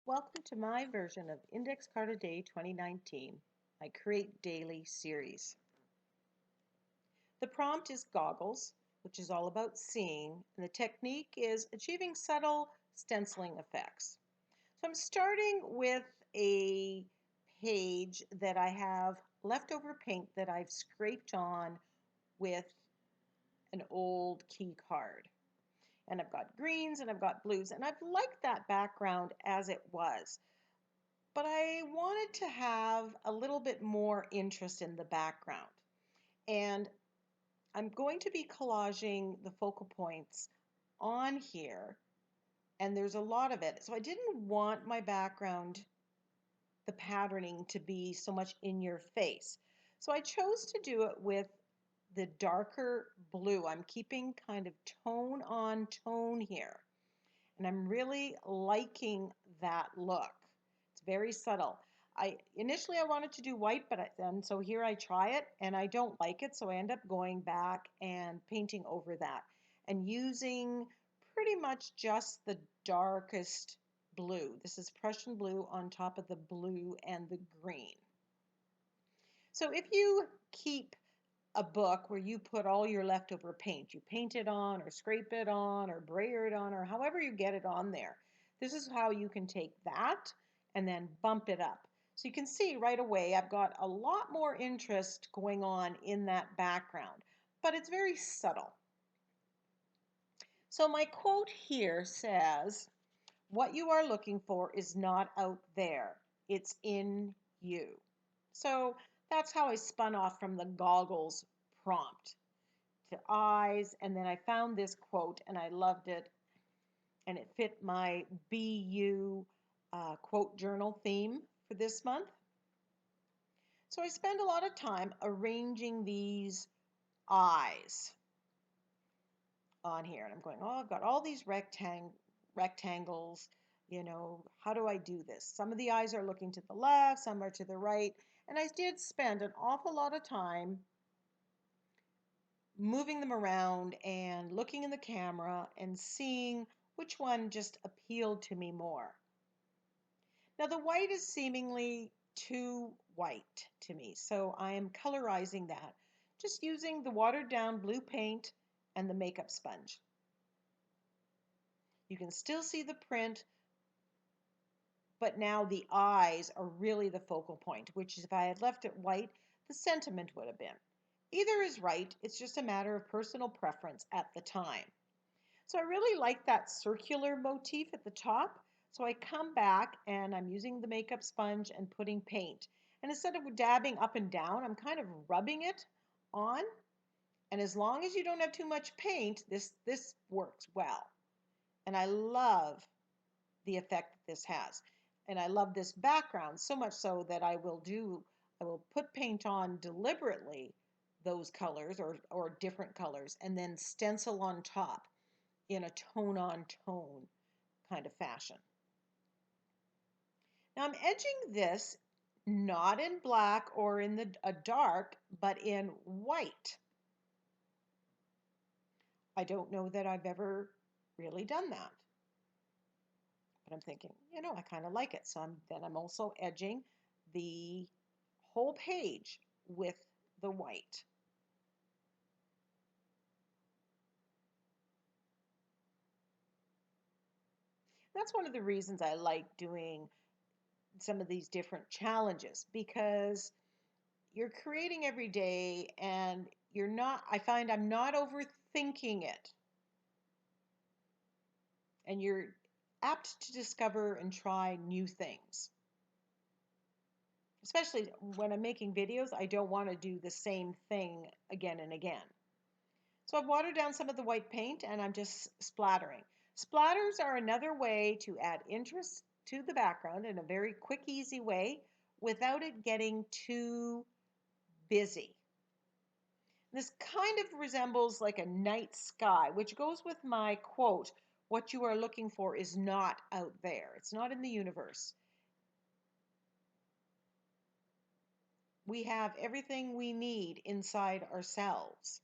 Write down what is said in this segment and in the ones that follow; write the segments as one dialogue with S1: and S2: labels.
S1: Welcome to my version of Index Card a Day 2019, my Create Daily series. The prompt is goggles, which is all about seeing, and the technique is achieving subtle stenciling effects. So I'm starting with a page that I have leftover paint that I've scraped on with an old key card. And I've got greens and I've got blues, and I've liked that background as it was. But I wanted to have a little bit more interest in the background. And I'm going to be collaging the focal points on here, and there's a lot of it. So I didn't want my background, the patterning, to be so much in your face. So I chose to do it with the darker blue. I'm keeping kind of tone on tone here. And I'm really liking that look. It's very subtle. Initially I wanted to do white, and so here I try it and I don't like it, so I end up going back and painting over that and using pretty much just the darkest blue. This is Prussian blue on top of the blue and the green. So if you keep a book where you put all your leftover paint, you paint it on or scrape it on or brayer it on or however you get it on there, this is how you can take that and then bump it up. So you can see right away I've got a lot more interest going on in that background, but it's very subtle. So my quote here says, "What you are looking for is not out there, it's in you." So that's how I spun off from the goggles prompt to eyes, and then I found this quote and I loved it, and it fit my BU quote journal theme for this month. So I spend a lot of time arranging these eyes on here, and I'm going, oh, I've got all these rectangles, how do I do this? Some of the eyes are looking to the left, some are to the right, and I did spend an awful lot of time moving them around and looking in the camera and seeing which one just appealed to me more. Now the white is seemingly too white to me, so I am colorizing that, just using the watered down blue paint and the makeup sponge. You can still see the print, but now the eyes are really the focal point, which is if I had left it white, the sentiment would have been. Either is right, it's just a matter of personal preference at the time. So I really like that circular motif at the top. So I come back and I'm using the makeup sponge and putting paint. And instead of dabbing up and down, I'm kind of rubbing it on. And as long as you don't have too much paint, this works well. And I love the effect that this has. And I love this background so much so that I will put paint on deliberately those colors or different colors and then stencil on top in a tone on tone kind of fashion. Now I'm edging this not in black or in a dark, but in white. I don't know that I've ever really done that. But I'm thinking, I kind of like it. So I'm also edging the whole page with the white. That's one of the reasons I like doing some of these different challenges, because you're creating every day and I find I'm not overthinking it. And you're apt to discover and try new things. Especially when I'm making videos, I don't want to do the same thing again and again. So I've watered down some of the white paint and I'm just splattering. Splatters are another way to add interest to the background in a very quick, easy way without it getting too busy. This kind of resembles like a night sky, which goes with my quote, "What you are looking for is not out there. It's not in the universe." We have everything we need inside ourselves.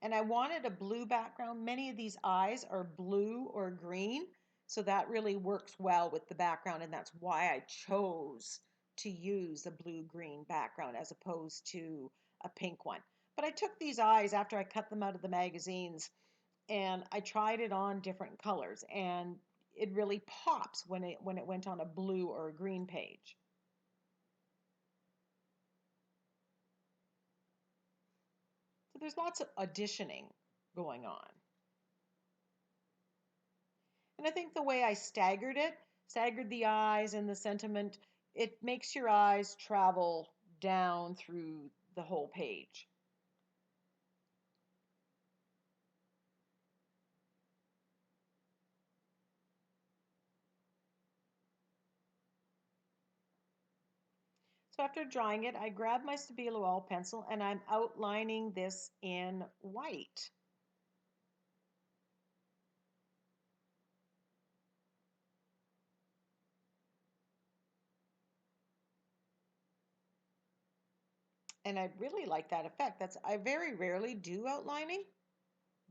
S1: And I wanted a blue background. Many of these eyes are blue or green, so that really works well with the background, and that's why I chose to use a blue-green background as opposed to a pink one. But I took these eyes after I cut them out of the magazines, and I tried it on different colors, and it really pops when it went on a blue or a green page. So there's lots of auditioning going on. And I think the way I staggered the eyes and the sentiment, it makes your eyes travel down through the whole page. So after drawing it, I grab my Stabilo oil pencil and I'm outlining this in white. And I really like that effect. I very rarely do outlining,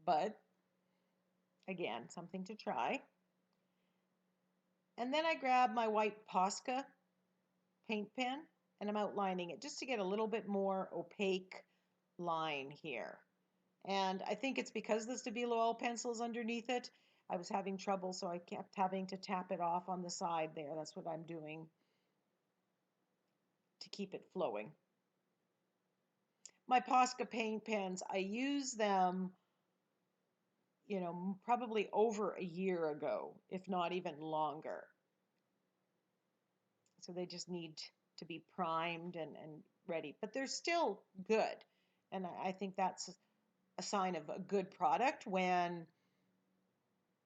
S1: but again, something to try. And then I grab my white Posca paint pen and I'm outlining it just to get a little bit more opaque line here. And I think it's because the Stabilo oil pencil is underneath it. I was having trouble, so I kept having to tap it off on the side there. That's what I'm doing to keep it flowing. My Posca paint pens, I use them, probably over a year ago, if not even longer. So they just need to be primed and ready. But they're still good. And I think that's a sign of a good product when,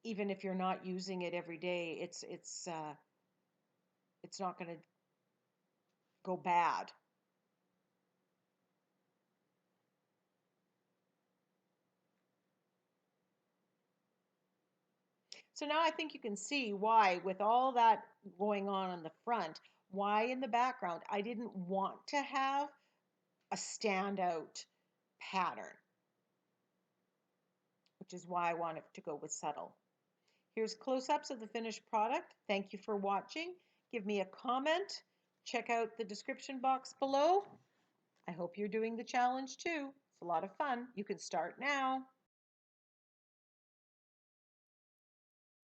S1: even if you're not using it every day, it's not going to go bad. So now I think you can see why, with all that going on the front, why in the background I didn't want to have a standout pattern, which is why I wanted to go with subtle. Here's close-ups of the finished product. Thank you for watching. Give me a comment. Check out the description box below. I hope you're doing the challenge too. It's a lot of fun. You can start now.